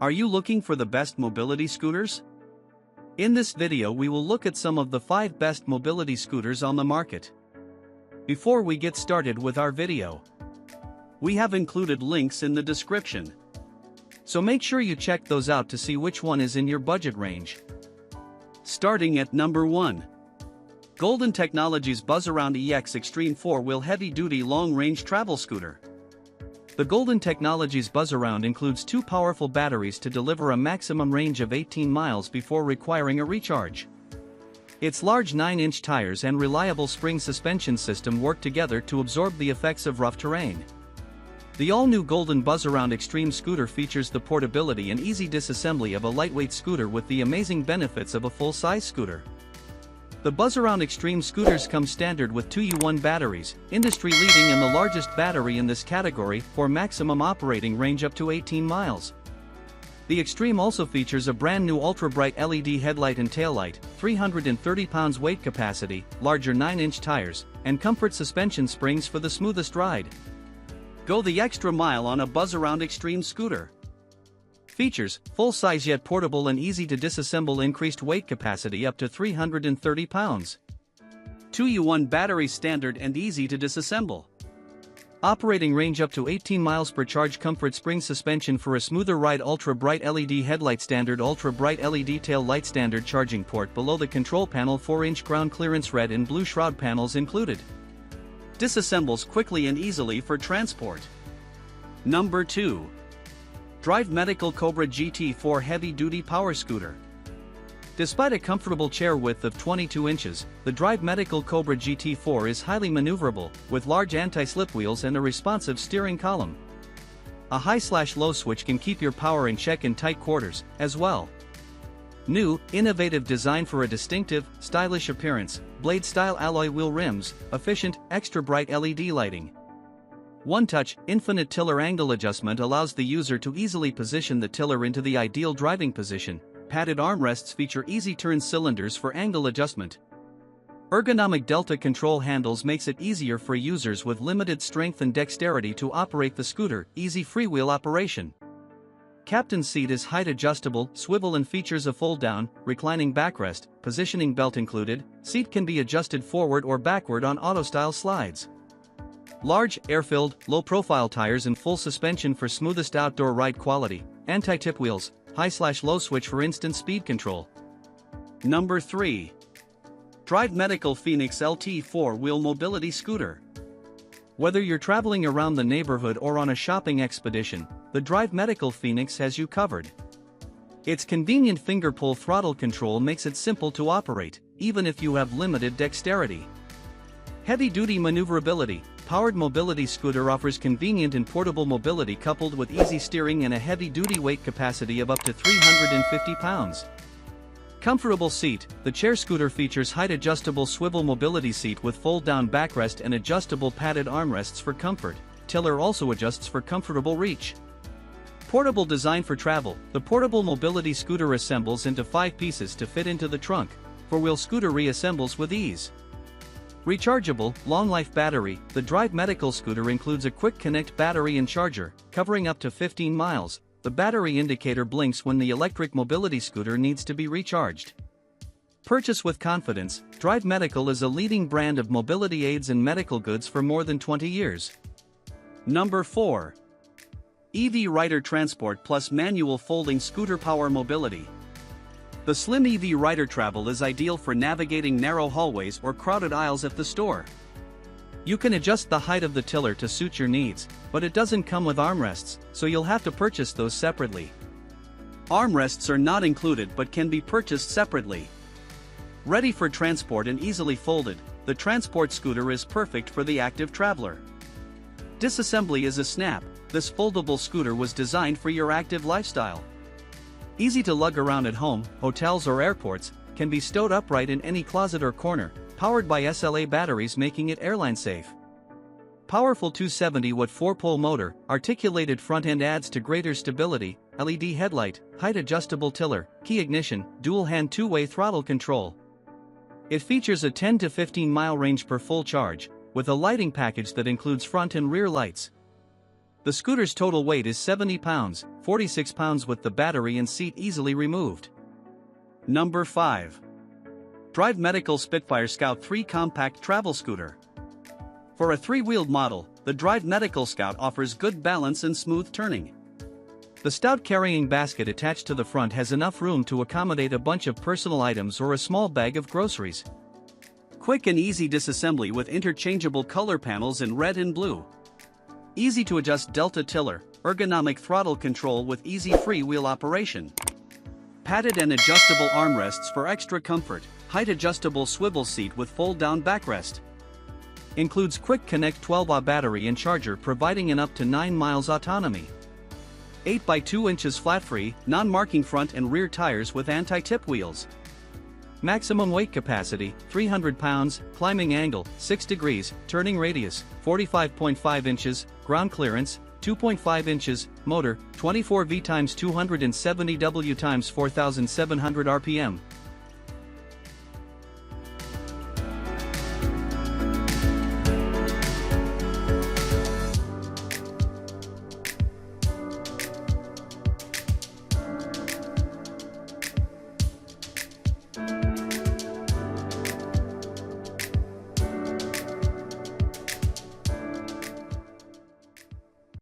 Are you looking for the best mobility scooters? In this video we will look at some of the 5 best mobility scooters on the market. Before we get started with our video, we have included links in the description. So make sure you check those out to see which one is in your budget range. Starting at number 1. Golden Technologies Buzzaround EX Extreme 4-Wheel Heavy-Duty Long-Range Travel Scooter. The Golden Technologies Buzzaround includes 2 powerful batteries to deliver a maximum range of 18 miles before requiring a recharge. Its large 9-inch tires and reliable spring suspension system work together to absorb the effects of rough terrain. The all-new Golden Buzzaround Extreme scooter features the portability and easy disassembly of a lightweight scooter with the amazing benefits of a full-size scooter. The Buzzaround Extreme scooters come standard with 2U1 batteries, industry-leading and the largest battery in this category for maximum operating range up to 18 miles. The Extreme also features a brand new ultra-bright LED headlight and taillight, 330 pounds weight capacity, larger 9-inch tires, and comfort suspension springs for the smoothest ride. Go the extra mile on a Buzzaround Extreme scooter. Features: full-size yet portable and easy to disassemble, increased weight capacity up to 330 pounds. 2U1 battery, standard and easy to disassemble. Operating range up to 18 miles per charge, comfort spring suspension for a smoother ride, ultra bright LED headlight, standard ultra bright LED tail light, standard charging port below the control panel, 4-inch ground clearance, red and blue shroud panels included. Disassembles quickly and easily for transport. Number 2. Drive Medical Cobra GT4 Heavy-Duty Power Scooter. Despite a comfortable chair width of 22 inches, the Drive Medical Cobra GT4 is highly maneuverable, with large anti-slip wheels and a responsive steering column. A high/low switch can keep your power in check in tight quarters, as well. New, innovative design for a distinctive, stylish appearance, blade-style alloy wheel rims, efficient, extra-bright LED lighting. One-touch, infinite tiller angle adjustment allows the user to easily position the tiller into the ideal driving position. Padded armrests feature easy-turn cylinders for angle adjustment. Ergonomic delta control handles makes it easier for users with limited strength and dexterity to operate the scooter. Easy freewheel operation. Captain's seat is height adjustable, swivel and features a fold-down, reclining backrest, positioning belt included. Seat can be adjusted forward or backward on auto-style slides. Large, air-filled, low-profile tires and full suspension for smoothest outdoor ride quality. Anti-tip wheels, high/low switch for instant speed control. Number 3. Drive Medical Phoenix LT 4-Wheel Mobility Scooter. Whether you're traveling around the neighborhood or on a shopping expedition, the Drive Medical Phoenix has you covered. Its convenient finger-pull throttle control makes it simple to operate, even if you have limited dexterity. Heavy-duty maneuverability. Powered mobility scooter offers convenient and portable mobility coupled with easy steering and a heavy-duty weight capacity of up to 350 pounds. Comfortable seat. The chair scooter features height-adjustable swivel mobility seat with fold-down backrest and adjustable padded armrests for comfort. Tiller also adjusts for comfortable reach. Portable design for travel. The portable mobility scooter assembles into 5 pieces to fit into the trunk. 4-wheel scooter reassembles with ease. Rechargeable, long-life battery. The Drive Medical scooter includes a quick connect battery and charger, covering up to 15 miles. The battery indicator blinks when the electric mobility scooter needs to be recharged. Purchase with confidence. Drive Medical is a leading brand of mobility aids and medical goods for more than 20 years. Number 4. EV Rider Transport Plus Manual Folding Scooter Power Mobility. The slim EV Rider Travel is ideal for navigating narrow hallways or crowded aisles at the store. You can adjust the height of the tiller to suit your needs, but it doesn't come with armrests, so you'll have to purchase those separately. Armrests are not included but can be purchased separately. Ready for transport and easily folded, the transport scooter is perfect for the active traveler. Disassembly is a snap. This foldable scooter was designed for your active lifestyle. Easy to lug around at home, hotels or airports, can be stowed upright in any closet or corner, powered by SLA batteries making it airline safe. Powerful 270-watt 4-pole motor, articulated front end adds to greater stability, LED headlight, height adjustable tiller, key ignition, dual hand 2-way throttle control. It features a 10 to 15 mile range per full charge, with a lighting package that includes front and rear lights. The scooter's total weight is 70 pounds, 46 pounds with the battery and seat easily removed. Number 5. Drive Medical Spitfire Scout 3 Compact Travel Scooter. For a 3-wheeled model, the Drive Medical Scout offers good balance and smooth turning. The stout carrying basket attached to the front has enough room to accommodate a bunch of personal items or a small bag of groceries. Quick and easy disassembly with interchangeable color panels in red and blue. Easy to adjust delta tiller, ergonomic throttle control with easy freewheel operation. Padded and adjustable armrests for extra comfort, height adjustable swivel seat with fold-down backrest. Includes quick connect 12Ah battery and charger providing an up to 9 miles autonomy. 8 by 2 inches flat-free, non-marking front and rear tires with anti-tip wheels. Maximum weight capacity, 300 pounds, climbing angle, 6 degrees, turning radius, 45.5 inches, ground clearance, 2.5 inches, motor, 24V x 270W x 4700 RPM,